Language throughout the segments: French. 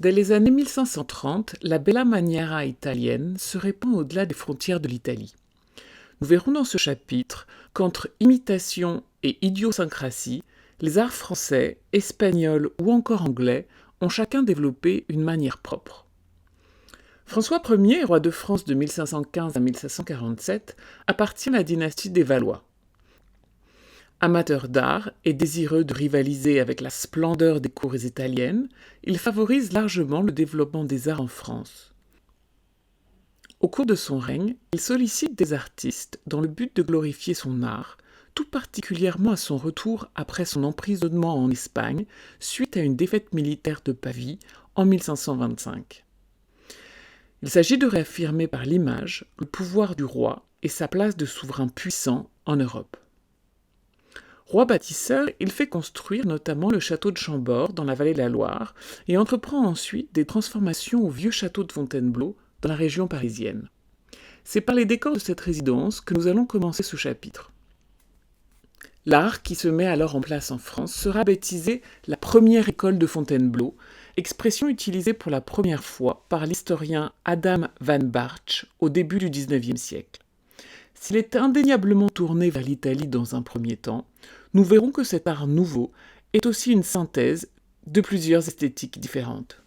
Dès les années 1530, la bella maniera italienne se répand au-delà des frontières de l'Italie. Nous verrons dans ce chapitre qu'entre imitation et idiosyncrasie, les arts français, espagnols ou encore anglais ont chacun développé une manière propre. François Ier, roi de France de 1515 à 1547, appartient à la dynastie des Valois. Amateur d'art et désireux de rivaliser avec la splendeur des cours italiennes, il favorise largement le développement des arts en France. Au cours de son règne, il sollicite des artistes dans le but de glorifier son art, tout particulièrement à son retour après son emprisonnement en Espagne suite à une défaite militaire de Pavie en 1525. Il s'agit de réaffirmer par l'image le pouvoir du roi et sa place de souverain puissant en Europe. Roi bâtisseur, il fait construire notamment le château de Chambord dans la vallée de la Loire et entreprend ensuite des transformations au vieux château de Fontainebleau dans la région parisienne. C'est par les décors de cette résidence que nous allons commencer ce chapitre. L'art qui se met alors en place en France sera baptisé la première école de Fontainebleau, expression utilisée pour la première fois par l'historien Adam van Bartsch au début du XIXe siècle. S'il est indéniablement tourné vers l'Italie dans un premier temps, nous verrons que cet art nouveau est aussi une synthèse de plusieurs esthétiques différentes.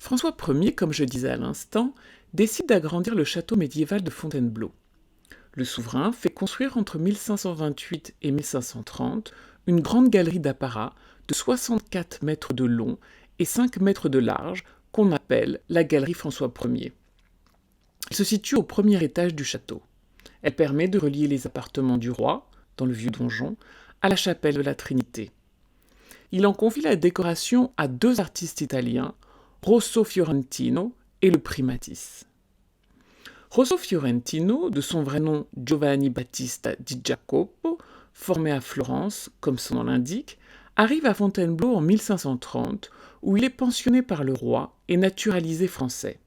François Ier, comme je disais à l'instant, décide d'agrandir le château médiéval de Fontainebleau. Le souverain fait construire entre 1528 et 1530 une grande galerie d'apparat de 64 mètres de long et 5 mètres de large qu'on appelle la galerie François Ier. Elle se situe au premier étage du château. Elle permet de relier les appartements du roi, dans le vieux donjon, à la chapelle de la Trinité. Il en confie la décoration à deux artistes italiens, Rosso Fiorentino et le Primatis. Rosso Fiorentino, de son vrai nom Giovanni Battista di Jacopo, formé à Florence, comme son nom l'indique, arrive à Fontainebleau en 1530, où il est pensionné par le roi et naturalisé français.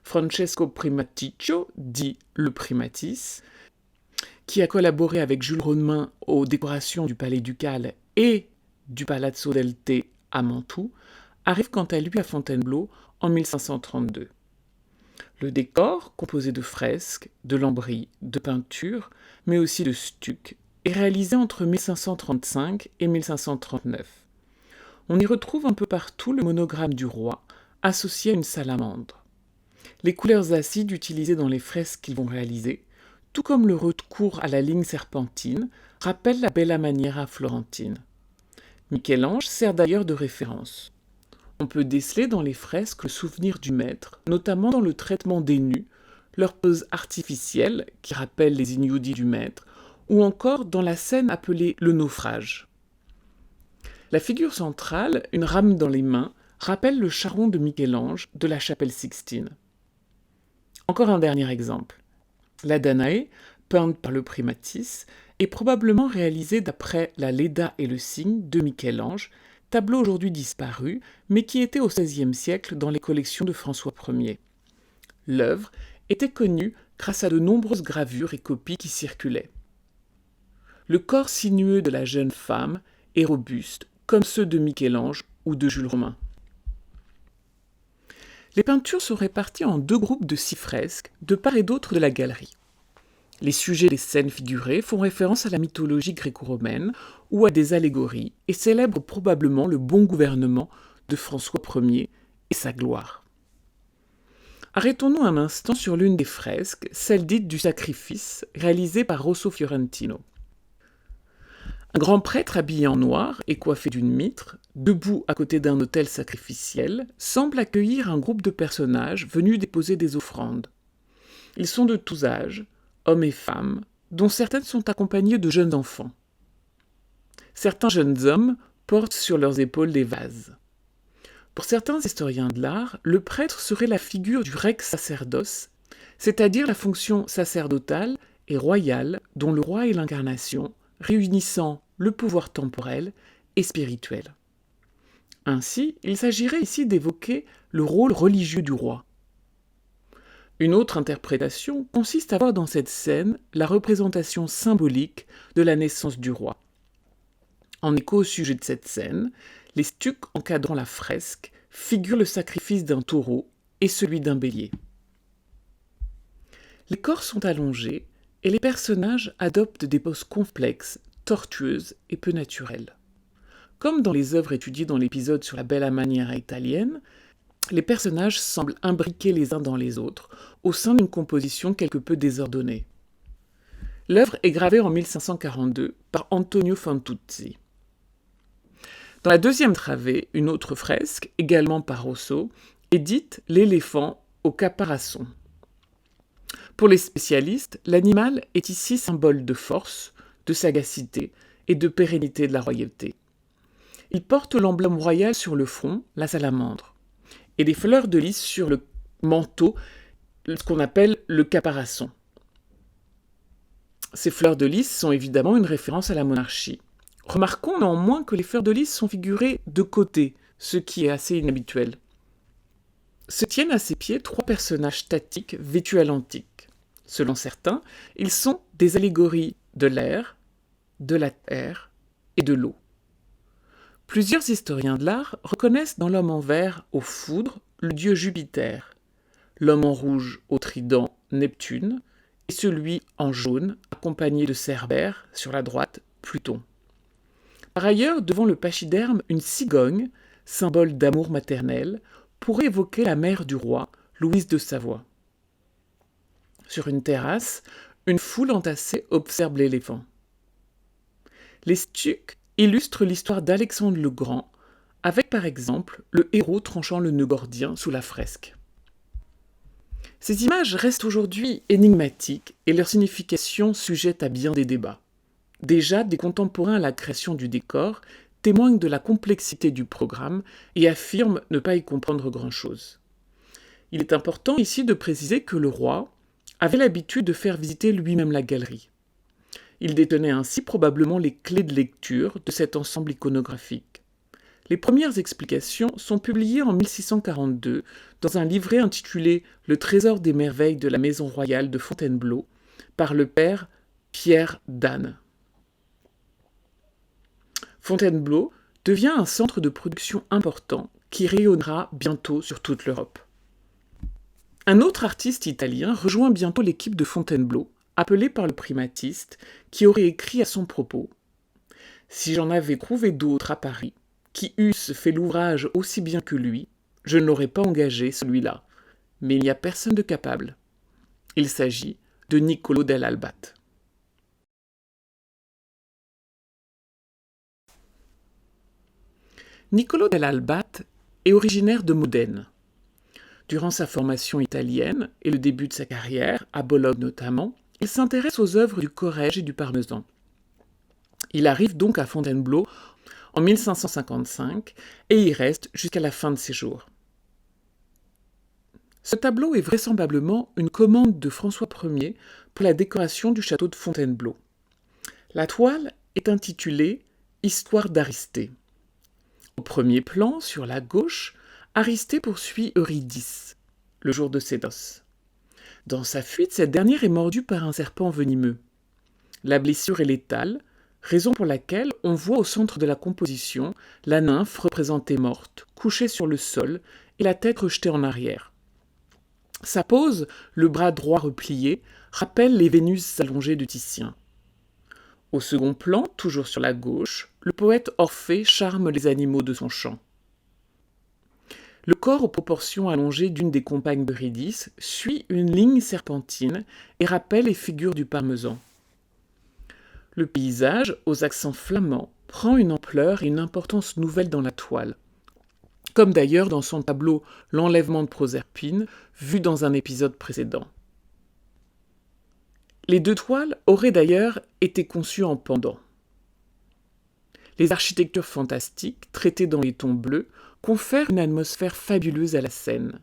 Francesco Primaticcio, dit le Primatis, qui a collaboré avec Jules Rodemain aux décorations du Palais ducal et du Palazzo del Te à Mantoue, arrive quant à lui à Fontainebleau en 1532. Le décor, composé de fresques, de lambris, de peintures, mais aussi de stucs, est réalisé entre 1535 et 1539. On y retrouve un peu partout le monogramme du roi, associé à une salamandre. Les couleurs acides utilisées dans les fresques qu'ils vont réaliser, tout comme le recours à la ligne serpentine, rappellent la bella maniera florentine. Michel-Ange sert d'ailleurs de référence. On peut déceler dans les fresques le souvenir du maître, notamment dans le traitement des nus, leur pose artificielle qui rappelle les ignudis du maître, ou encore dans la scène appelée le naufrage. La figure centrale, une rame dans les mains, rappelle le charron de Michel-Ange de la chapelle Sixtine. Encore un dernier exemple. La Danaé, peinte par le Primatis, est probablement réalisée d'après la Leda et le cygne de Michel-Ange, tableau aujourd'hui disparu, mais qui était au XVIe siècle dans les collections de François Ier. L'œuvre était connue grâce à de nombreuses gravures et copies qui circulaient. Le corps sinueux de la jeune femme est robuste, comme ceux de Michel-Ange ou de Jules Romain. Les peintures sont réparties en deux groupes de 6 fresques, de part et d'autre de la galerie. Les sujets des scènes figurées font référence à la mythologie gréco-romaine ou à des allégories et célèbrent probablement le bon gouvernement de François Ier et sa gloire. Arrêtons-nous un instant sur l'une des fresques, celle dite du sacrifice, réalisée par Rosso Fiorentino. Un grand prêtre habillé en noir et coiffé d'une mitre, debout à côté d'un autel sacrificiel, semble accueillir un groupe de personnages venus déposer des offrandes. Ils sont de tous âges, hommes et femmes, dont certaines sont accompagnées de jeunes enfants. Certains jeunes hommes portent sur leurs épaules des vases. Pour certains historiens de l'art, le prêtre serait la figure du rex sacerdos, c'est-à-dire la fonction sacerdotale et royale dont le roi est l'incarnation, réunissant le pouvoir temporel et spirituel. Ainsi, il s'agirait ici d'évoquer le rôle religieux du roi. Une autre interprétation consiste à voir dans cette scène la représentation symbolique de la naissance du roi. En écho au sujet de cette scène, les stucs encadrant la fresque figurent le sacrifice d'un taureau et celui d'un bélier. Les corps sont allongés et les personnages adoptent des poses complexes, tortueuses et peu naturelles. Comme dans les œuvres étudiées dans l'épisode sur la Bella Maniera italienne, les personnages semblent imbriqués les uns dans les autres, au sein d'une composition quelque peu désordonnée. L'œuvre est gravée en 1542 par Antonio Fantuzzi. Dans la deuxième travée, une autre fresque, également par Rosso, est dite « L'éléphant au caparaçon ». Pour les spécialistes, l'animal est ici symbole de force, de sagacité et de pérennité de la royauté. Il porte l'emblème royal sur le front, la salamandre, et des fleurs de lys sur le manteau, ce qu'on appelle le caparaçon. Ces fleurs de lys sont évidemment une référence à la monarchie. Remarquons néanmoins que les fleurs de lys sont figurées de côté, ce qui est assez inhabituel. Se tiennent à ses pieds 3 personnages statiques vêtus à l'antique. Selon certains, ils sont des allégories de l'air, de la terre et de l'eau. Plusieurs historiens de l'art reconnaissent dans l'homme en vert aux foudres le dieu Jupiter, l'homme en rouge au trident Neptune, et celui en jaune, accompagné de Cerbère, sur la droite, Pluton. Par ailleurs, devant le pachyderme, une cigogne, symbole d'amour maternel, pourrait évoquer la mère du roi, Louise de Savoie. Sur une terrasse, une foule entassée observe l'éléphant. Les stucs illustrent l'histoire d'Alexandre le Grand, avec par exemple le héros tranchant le nœud gordien sous la fresque. Ces images restent aujourd'hui énigmatiques et leur signification sujette à bien des débats. Déjà, des contemporains à la création du décor témoignent de la complexité du programme et affirment ne pas y comprendre grand-chose. Il est important ici de préciser que le roi avait l'habitude de faire visiter lui-même la galerie. Il détenait ainsi probablement les clés de lecture de cet ensemble iconographique. Les premières explications sont publiées en 1642 dans un livret intitulé « Le trésor des merveilles de la maison royale de Fontainebleau » par le père Pierre d'Anne. Fontainebleau devient un centre de production important qui rayonnera bientôt sur toute l'Europe. Un autre artiste italien rejoint bientôt l'équipe de Fontainebleau, appelé par le primatiste, qui aurait écrit à son propos « Si j'en avais trouvé d'autres à Paris, qui eussent fait l'ouvrage aussi bien que lui, je ne l'aurais pas engagé, celui-là. Mais il n'y a personne de capable. » Il s'agit de Niccolò dell'Albate. Niccolò dell'Albate est originaire de Modène. Durant sa formation italienne et le début de sa carrière, à Bologne notamment, il s'intéresse aux œuvres du Corrège et du Parmesan. Il arrive donc à Fontainebleau en 1555 et y reste jusqu'à la fin de ses jours. Ce tableau est vraisemblablement une commande de François Ier pour la décoration du château de Fontainebleau. La toile est intitulée « Histoire d'Aristée ». Au premier plan, sur la gauche, Aristée poursuit Eurydice, le jour de ses noces. Dans sa fuite, cette dernière est mordue par un serpent venimeux. La blessure est létale, raison pour laquelle on voit au centre de la composition la nymphe représentée morte, couchée sur le sol et la tête rejetée en arrière. Sa pose, le bras droit replié, rappelle les Vénus allongées de Titien. Au second plan, toujours sur la gauche, le poète Orphée charme les animaux de son chant. Le corps aux proportions allongées d'une des compagnes d'Eurydice suit une ligne serpentine et rappelle les figures du Parmesan. Le paysage, aux accents flamands, prend une ampleur et une importance nouvelles dans la toile, comme d'ailleurs dans son tableau « L'enlèvement de Proserpine » vu dans un épisode précédent. Les deux toiles auraient d'ailleurs été conçues en pendant. Les architectures fantastiques, traitées dans les tons bleus, confèrent une atmosphère fabuleuse à la scène.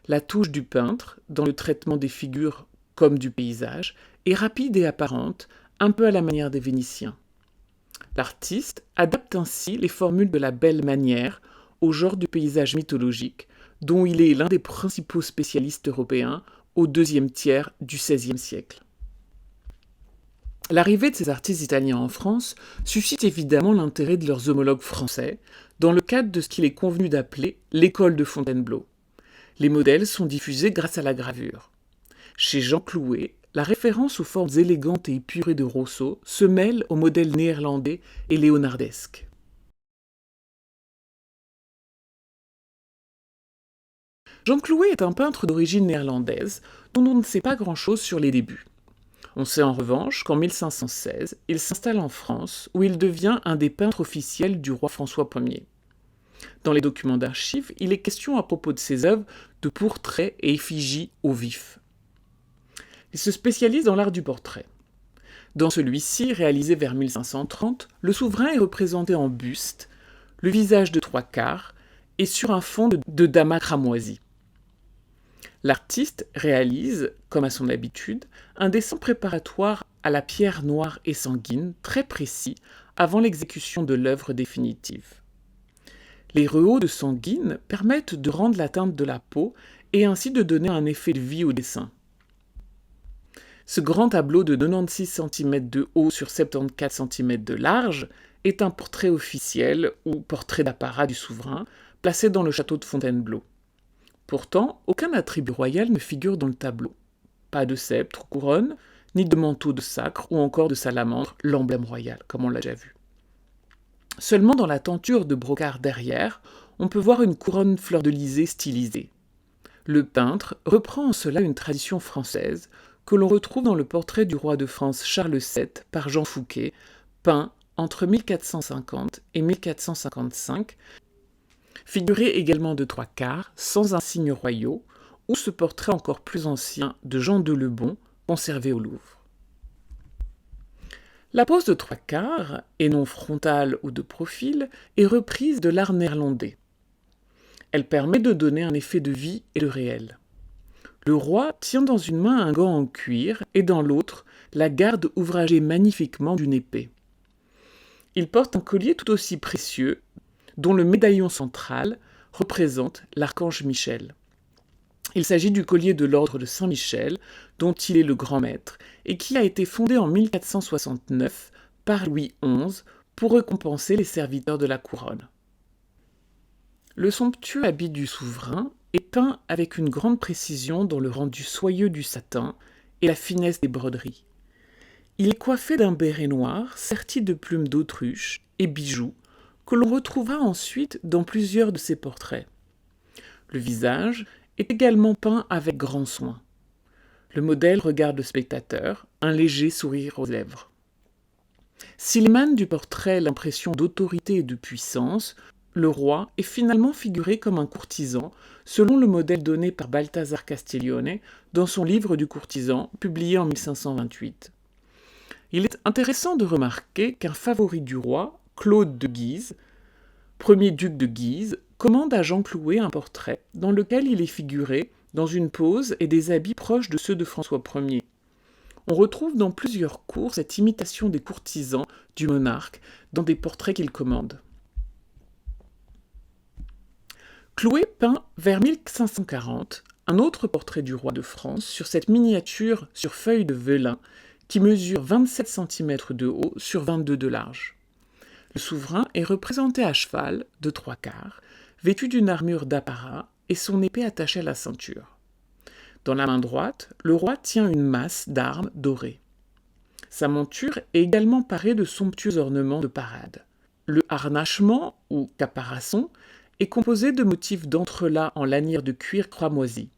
La touche du peintre, dans le traitement des figures comme du paysage, est rapide et apparente, un peu à la manière des Vénitiens. L'artiste adapte ainsi les formules de la belle manière au genre du paysage mythologique, dont il est l'un des principaux spécialistes européens au deuxième tiers du XVIe siècle. L'arrivée de ces artistes italiens en France suscite évidemment l'intérêt de leurs homologues français, dans le cadre de ce qu'il est convenu d'appeler l'école de Fontainebleau. Les modèles sont diffusés grâce à la gravure. Chez Jean Clouet, la référence aux formes élégantes et épurées de Rousseau se mêle aux modèles néerlandais et léonardesques. Jean Clouet est un peintre d'origine néerlandaise dont on ne sait pas grand-chose sur les débuts. On sait en revanche qu'en 1516, il s'installe en France où il devient un des peintres officiels du roi François Ier. Dans les documents d'archives, il est question à propos de ses œuvres de portraits et effigies au vif. Il se spécialise dans l'art du portrait. Dans celui-ci, réalisé vers 1530, le souverain est représenté en buste, le visage de trois quarts et sur un fond de damas cramoisi. L'artiste réalise, comme à son habitude, un dessin préparatoire à la pierre noire et sanguine très précis avant l'exécution de l'œuvre définitive. Les rehauts de sanguine permettent de rendre la teinte de la peau et ainsi de donner un effet de vie au dessin. Ce grand tableau de 96 cm de haut sur 74 cm de large est un portrait officiel ou portrait d'apparat du souverain placé dans le château de Fontainebleau. Pourtant, aucun attribut royal ne figure dans le tableau. Pas de sceptre ou couronne, ni de manteau de sacre ou encore de salamandre, l'emblème royal, comme on l'a déjà vu. Seulement dans la tenture de brocart derrière, on peut voir une couronne fleur-de-lysée stylisée. Le peintre reprend en cela une tradition française que l'on retrouve dans le portrait du roi de France Charles VII par Jean Fouquet, peint entre 1450 et 1455, figuré également de trois quarts, sans insignes royaux, ou ce portrait encore plus ancien de Jean de Lebon, conservé au Louvre. La pose de trois quarts, et non frontale ou de profil, est reprise de l'art néerlandais. Elle permet de donner un effet de vie et de réel. Le roi tient dans une main un gant en cuir et dans l'autre la garde ouvragée magnifiquement d'une épée. Il porte un collier tout aussi précieux, dont le médaillon central représente l'archange Michel. Il s'agit du collier de l'ordre de Saint-Michel, dont il est le grand maître, et qui a été fondé en 1469 par Louis XI pour récompenser les serviteurs de la couronne. Le somptueux habit du souverain est peint avec une grande précision dans le rendu soyeux du satin et la finesse des broderies. Il est coiffé d'un béret noir serti de plumes d'autruche et bijoux que l'on retrouvera ensuite dans plusieurs de ses portraits. Le visage est également peint avec grand soin. Le modèle regarde le spectateur, un léger sourire aux lèvres. S'il émane du portrait l'impression d'autorité et de puissance, le roi est finalement figuré comme un courtisan, selon le modèle donné par Balthazar Castiglione dans son livre du courtisan, publié en 1528. Il est intéressant de remarquer qu'un favori du roi, Claude de Guise, premier duc de Guise, commande à Jean Clouet un portrait dans lequel il est figuré dans une pose et des habits proches de ceux de François Ier. On retrouve dans plusieurs cours cette imitation des courtisans du monarque dans des portraits qu'il commande. Clouet peint vers 1540 un autre portrait du roi de France sur cette miniature sur feuille de vélin qui mesure 27 cm de haut sur 22 de large. Le souverain est représenté à cheval, de trois quarts, vêtu d'une armure d'apparat et son épée attachée à la ceinture. Dans la main droite, le roi tient une masse d'armes dorées. Sa monture est également parée de somptueux ornements de parade. Le harnachement, ou caparaçon, est composé de motifs d'entrelacs en lanière de cuir cramoisi.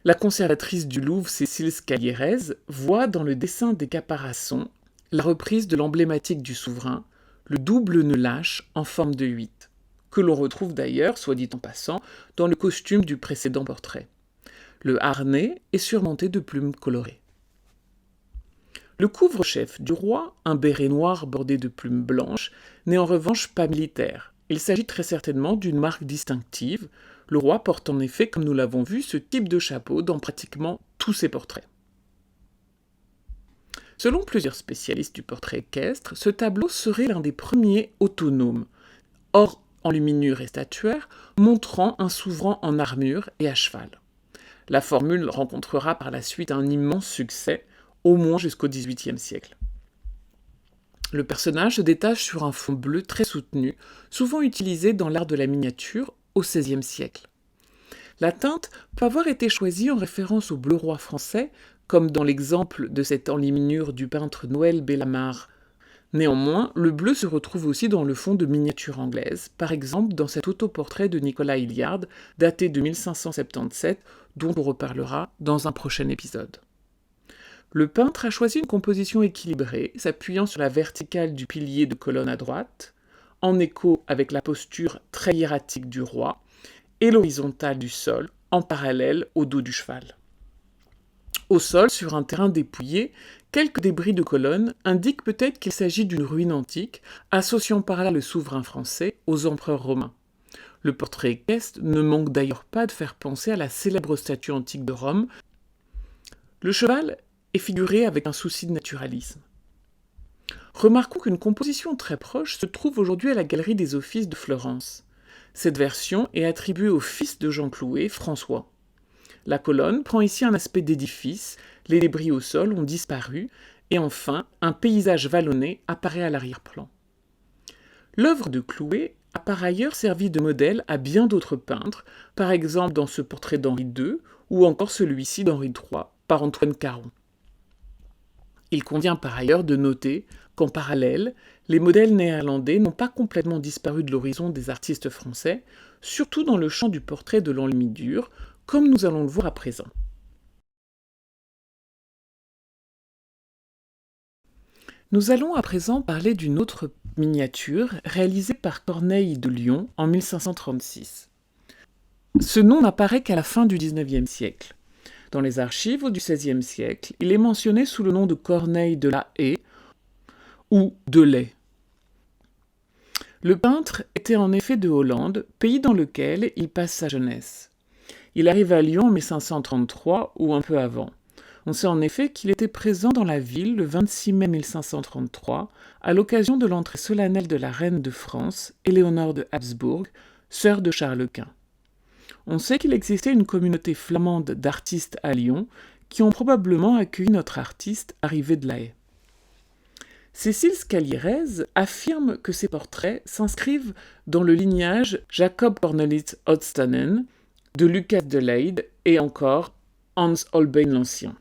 La conservatrice du Louvre, Cécile Scalierez, voit dans le dessin des caparaçons la reprise de l'emblématique du souverain, le double nœud lâche en forme de 8, que l'on retrouve d'ailleurs, soit dit en passant, dans le costume du précédent portrait. Le harnais est surmonté de plumes colorées. Le couvre-chef du roi, un béret noir bordé de plumes blanches, n'est en revanche pas militaire. Il s'agit très certainement d'une marque distinctive. Le roi porte en effet, comme nous l'avons vu, ce type de chapeau dans pratiquement tous ses portraits. Selon plusieurs spécialistes du portrait équestre, ce tableau serait l'un des premiers autonomes, hors enluminure et statuaire, montrant un souverain en armure et à cheval. La formule rencontrera par la suite un immense succès, au moins jusqu'au XVIIIe siècle. Le personnage se détache sur un fond bleu très soutenu, souvent utilisé dans l'art de la miniature au XVIe siècle. La teinte peut avoir été choisie en référence au bleu roi français, comme dans l'exemple de cette enluminure du peintre Noël Bellamare. Néanmoins, le bleu se retrouve aussi dans le fond de miniatures anglaises, par exemple dans cet autoportrait de Nicolas Hilliard, daté de 1577, dont on reparlera dans un prochain épisode. Le peintre a choisi une composition équilibrée, s'appuyant sur la verticale du pilier de colonne à droite, en écho avec la posture très hiératique du roi, et l'horizontale du sol, en parallèle au dos du cheval. Au sol, sur un terrain dépouillé, quelques débris de colonnes indiquent peut-être qu'il s'agit d'une ruine antique, associant par là le souverain français aux empereurs romains. Le portrait équestre ne manque d'ailleurs pas de faire penser à la célèbre statue antique de Rome. Le cheval est figuré avec un souci de naturalisme. Remarquons qu'une composition très proche se trouve aujourd'hui à la Galerie des Offices de Florence. Cette version est attribuée au fils de Jean Clouet, François. La colonne prend ici un aspect d'édifice, les débris au sol ont disparu, et enfin, un paysage vallonné apparaît à l'arrière-plan. L'œuvre de Clouet a par ailleurs servi de modèle à bien d'autres peintres, par exemple dans ce portrait d'Henri II, ou encore celui-ci d'Henri III, par Antoine Caron. Il convient par ailleurs de noter qu'en parallèle, les modèles néerlandais n'ont pas complètement disparu de l'horizon des artistes français, surtout dans le champ du portrait de l'enluminure, comme nous allons le voir à présent. Nous allons à présent parler d'une autre miniature réalisée par Corneille de Lyon en 1536. Ce nom n'apparaît qu'à la fin du XIXe siècle. Dans les archives du XVIe siècle, il est mentionné sous le nom de Corneille de la Haye ou de Lay. Le peintre était en effet de Hollande, pays dans lequel il passe sa jeunesse. Il arrive à Lyon en 1533 ou un peu avant. On sait en effet qu'il était présent dans la ville le 26 mai 1533 à l'occasion de l'entrée solennelle de la reine de France, Éléonore de Habsbourg, sœur de Charles Quint. On sait qu'il existait une communauté flamande d'artistes à Lyon qui ont probablement accueilli notre artiste arrivé de La Haye. Cécile Scalierez affirme que ces portraits s'inscrivent dans le lignage Jacob Cornelis Hodstanen, de Lucas de Leyde et encore Hans Holbein l'Ancien.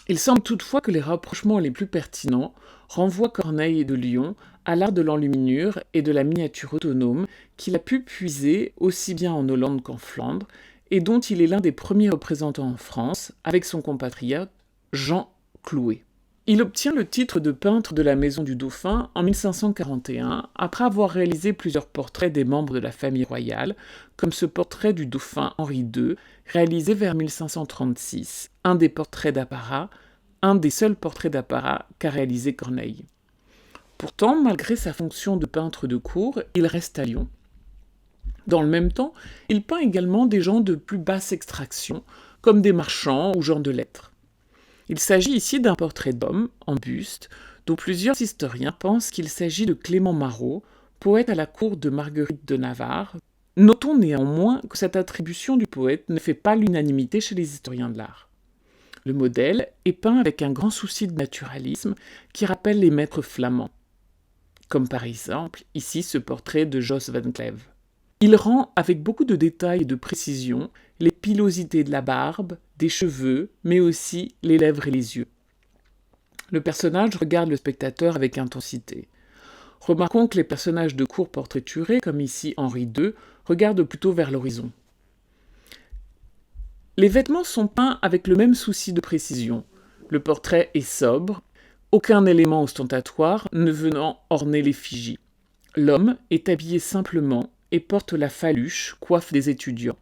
Il semble toutefois que les rapprochements les plus pertinents renvoient Corneille de Lyon à l'art de l'enluminure et de la miniature autonome qu'il a pu puiser aussi bien en Hollande qu'en Flandre et dont il est l'un des premiers représentants en France avec son compatriote Jean Clouet. Il obtient le titre de peintre de la Maison du Dauphin en 1541, après avoir réalisé plusieurs portraits des membres de la famille royale, comme ce portrait du dauphin Henri II, réalisé vers 1536, un des seuls portraits d'apparat qu'a réalisé Corneille. Pourtant, malgré sa fonction de peintre de cour, il reste à Lyon. Dans le même temps, il peint également des gens de plus basse extraction, comme des marchands ou gens de lettres. Il s'agit ici d'un portrait d'homme, en buste, dont plusieurs historiens pensent qu'il s'agit de Clément Marot, poète à la cour de Marguerite de Navarre. Notons néanmoins que cette attribution du poète ne fait pas l'unanimité chez les historiens de l'art. Le modèle est peint avec un grand souci de naturalisme qui rappelle les maîtres flamands, comme par exemple ici ce portrait de Jos van Cleve. Il rend avec beaucoup de détails et de précision les pilosités de la barbe, des cheveux, mais aussi les lèvres et les yeux. Le personnage regarde le spectateur avec intensité. Remarquons que les personnages de cour portraiturés, comme ici Henri II, regardent plutôt vers l'horizon. Les vêtements sont peints avec le même souci de précision. Le portrait est sobre, aucun élément ostentatoire ne venant orner l'effigie. L'homme est habillé simplement et porte la faluche, coiffe des étudiants.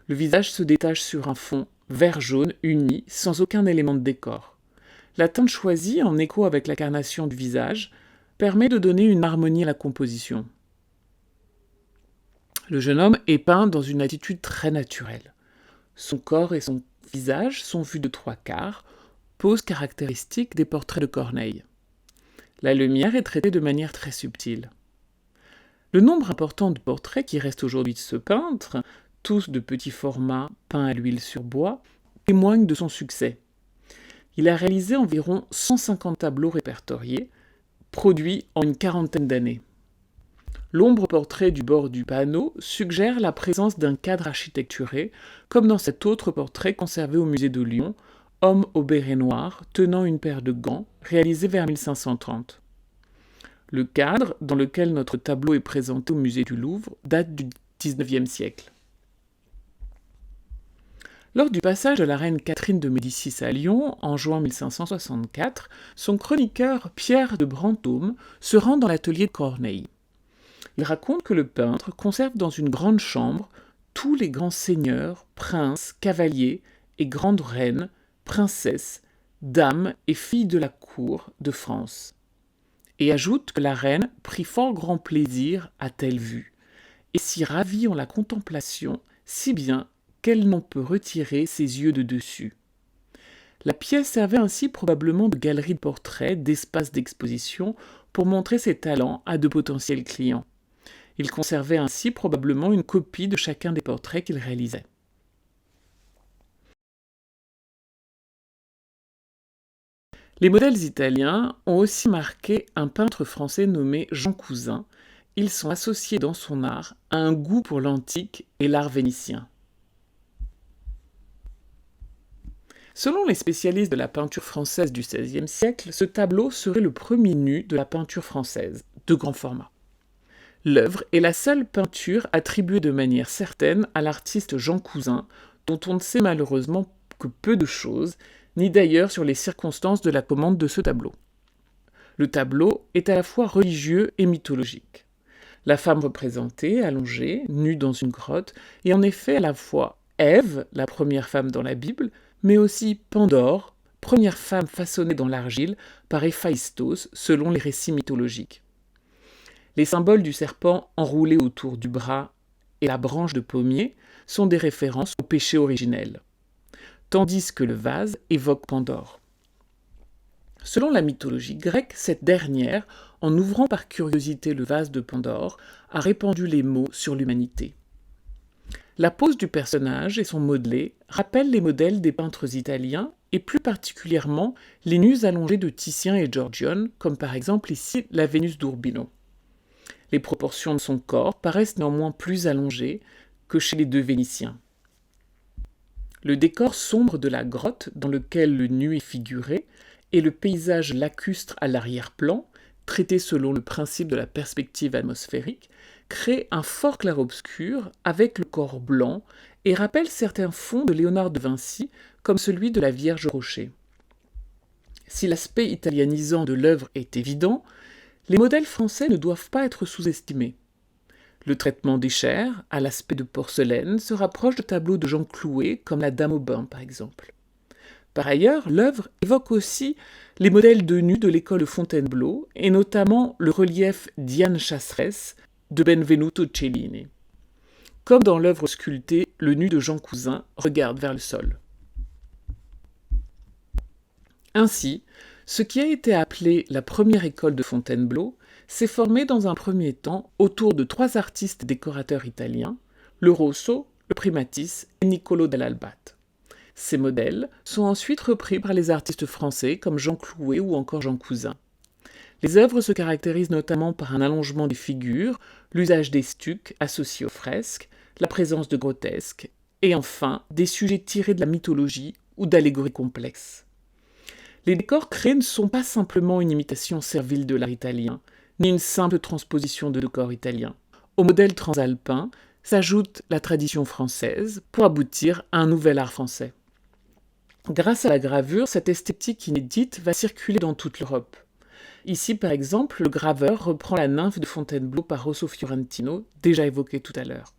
Le visage se détache sur un fond vert-jaune uni, sans aucun élément de décor. La teinte choisie, en écho avec la carnation du visage, permet de donner une harmonie à la composition. Le jeune homme est peint dans une attitude très naturelle. Son corps et son visage sont vus de 3/4, pose caractéristique des portraits de Corneille. La lumière est traitée de manière très subtile. Le nombre important de portraits qui restent aujourd'hui de ce peintre, tous de petits formats peints à l'huile sur bois, témoigne de son succès. Il a réalisé environ 150 tableaux répertoriés, produits en une quarantaine d'années. L'ombre portrait du bord du panneau suggère la présence d'un cadre architecturé, comme dans cet autre portrait conservé au musée de Lyon, homme au béret noir, tenant une paire de gants, réalisé vers 1530. Le cadre, dans lequel notre tableau est présenté au musée du Louvre, date du XIXe siècle. Lors du passage de la reine Catherine de Médicis à Lyon, en juin 1564, son chroniqueur Pierre de Brantôme se rend dans l'atelier de Corneille. Il raconte que le peintre conserve dans une grande chambre tous les grands seigneurs, princes, cavaliers et grandes reines, princesses, dames et filles de la cour de France, et ajoute que la reine prit fort grand plaisir à telle vue, et s'y ravit en la contemplation, si bien qu'elle n'en peut retirer ses yeux de dessus. La pièce servait ainsi probablement de galerie de portraits, d'espace d'exposition, pour montrer ses talents à de potentiels clients. Il conservait ainsi probablement une copie de chacun des portraits qu'il réalisait. Les modèles italiens ont aussi marqué un peintre français nommé Jean Cousin. Ils sont associés dans son art à un goût pour l'antique et l'art vénitien. Selon les spécialistes de la peinture française du XVIe siècle, ce tableau serait le premier nu de la peinture française, de grand format. L'œuvre est la seule peinture attribuée de manière certaine à l'artiste Jean Cousin, dont on ne sait malheureusement que peu de choses, ni d'ailleurs sur les circonstances de la commande de ce tableau. Le tableau est à la fois religieux et mythologique. La femme représentée, allongée, nue dans une grotte, est en effet à la fois Ève, la première femme dans la Bible, mais aussi Pandore, première femme façonnée dans l'argile par Héphaïstos, selon les récits mythologiques. Les symboles du serpent enroulé autour du bras et la branche de pommier sont des références au péché originel, tandis que le vase évoque Pandore. Selon la mythologie grecque, cette dernière, en ouvrant par curiosité le vase de Pandore, a répandu les maux sur l'humanité. La pose du personnage et son modelé rappellent les modèles des peintres italiens et plus particulièrement les nus allongés de Titien et Giorgione, comme par exemple ici la Vénus d'Urbino. Les proportions de son corps paraissent néanmoins plus allongées que chez les deux Vénitiens. Le décor sombre de la grotte dans lequel le nu est figuré et le paysage lacustre à l'arrière-plan, traité selon le principe de la perspective atmosphérique, crée un fort clair-obscur avec le corps blanc et rappelle certains fonds de Léonard de Vinci, comme celui de la Vierge Rocher. Si l'aspect italianisant de l'œuvre est évident, les modèles français ne doivent pas être sous-estimés. Le traitement des chairs, à l'aspect de porcelaine, se rapproche de tableaux de Jean Clouet, comme la Dame au bain par exemple. Par ailleurs, l'œuvre évoque aussi les modèles de nus de l'école de Fontainebleau, et notamment le relief Diane Chasseresse de Benvenuto Cellini. Comme dans l'œuvre sculptée, le nu de Jean Cousin regarde vers le sol. Ainsi, ce qui a été appelé la première école de Fontainebleau s'est formé dans un premier temps autour de 3 artistes décorateurs italiens, le Rosso, le Primatis et Niccolò dell'Albate. Ces modèles sont ensuite repris par les artistes français comme Jean Clouet ou encore Jean Cousin. Les œuvres se caractérisent notamment par un allongement des figures, l'usage des stucs associés aux fresques, la présence de grotesques, et enfin des sujets tirés de la mythologie ou d'allégories complexes. Les décors créés ne sont pas simplement une imitation servile de l'art italien, ni une simple transposition de décors italiens. Au modèle transalpin s'ajoute la tradition française pour aboutir à un nouvel art français. Grâce à la gravure, cette esthétique inédite va circuler dans toute l'Europe. Ici, par exemple, le graveur reprend la nymphe de Fontainebleau par Rosso Fiorentino, déjà évoquée tout à l'heure.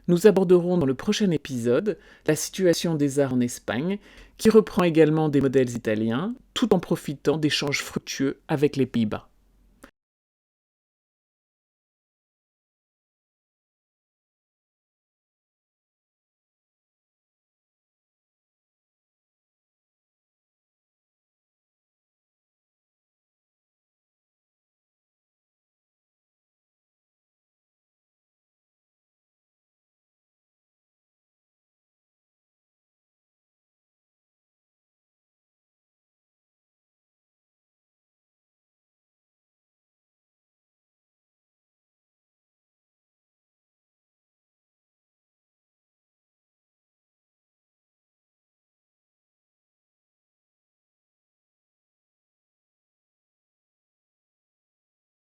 Nous aborderons dans le prochain épisode la situation des arts en Espagne, qui reprend également des modèles italiens, tout en profitant d'échanges fructueux avec les Pays-Bas.